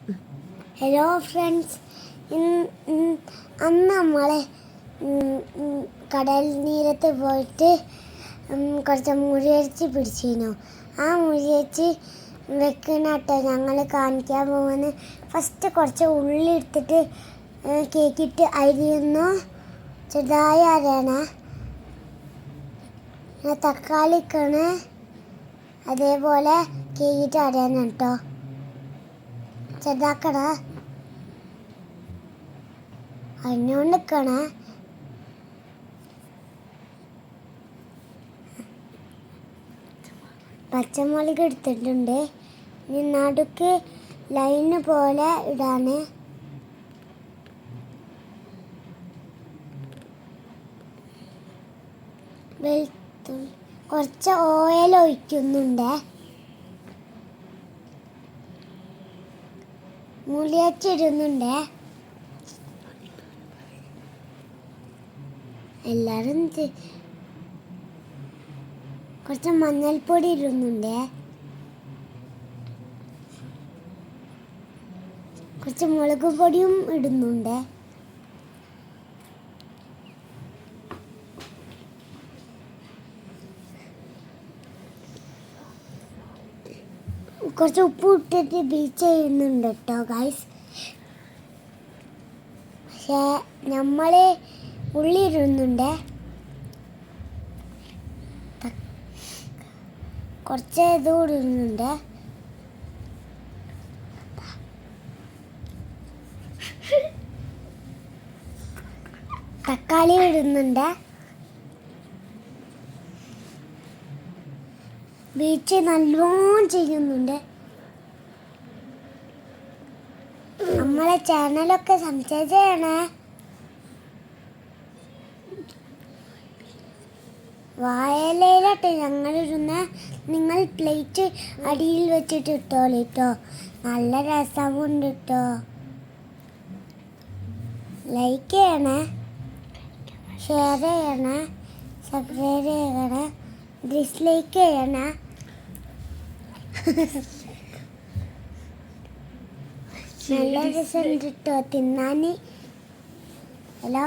Hello friends, അന്ന് നമ്മൾ കടൽ നീരത്ത് പോയിട്ട് കുറച്ച് മുഴിയരിച്ച് പിടിച്ചിരുന്നു. ആ മുഴിയരിച്ച് വെക്കണട്ടോ ഞങ്ങൾ കാണിക്കാൻ പോകുന്നത്. ഫസ്റ്റ് കുറച്ച് ഉള്ളി എടുത്തിട്ട് കേക്കിട്ട് അരിയുന്നു, ചെറുതായി അരയണേ. തക്കാളിക്കാണ് അതേപോലെ കേക്കിട്ട് അരയണം കേട്ടോ. ചെറുതാക്കണ അരിഞ്ഞോണ്ടിക്കണ. പച്ചമുളക് എടുത്തിട്ടുണ്ട്. ഇനി നടുക്ക് ലൈന് പോലെ ഇടാണ്. കുറച്ച് ഓയിൽ ഒഴിക്കുന്നുണ്ട്. മുളിയച്ചിടുന്നുണ്ട്. എല്ലാവരും കുറച്ച് മഞ്ഞൾപ്പൊടി ഇടുന്നുണ്ട്. കുറച്ച് മുളക് പൊടിയും ഇടുന്നുണ്ട്. കുറച്ച് ഉപ്പ് ഇട്ടിട്ട് ബീച്ച് ചെയ്യുന്നുണ്ട് കേട്ടോ ഗൈസ്. പക്ഷേ നമ്മൾ ഉള്ളി ഇടുന്നുണ്ട്. കുറച്ച് ഇതും ഇടുന്നുണ്ട്. തക്കാളി ഇടുന്നുണ്ട്. ബീച്ച് നല്ലോണം ചെയ്യുന്നുണ്ട്. നമ്മളെ ചാനലൊക്കെ സബ്സ്ക്രൈബ് ചെയ്യണേ. വാഴയിലയിലാട്ടെ ഞങ്ങളിടുന്ന. നിങ്ങൾ പ്ലേറ്റ് അടിയിൽ വെച്ചിട്ട് ഇട്ടോളിട്ടോ, നല്ല രസമുണ്ട് കേട്ടോ. ലൈക്ക് ചെയ്യണേ, ഷെയർ ചെയ്യണേ, സബ്സ്ക്രൈബ് ചെയ്യണേ, ഡിസ്ലൈക്ക് ചെയ്യണേ. നല്ല രസമുണ്ട് കേട്ടോ തിന്നാൻ. ഹലോ.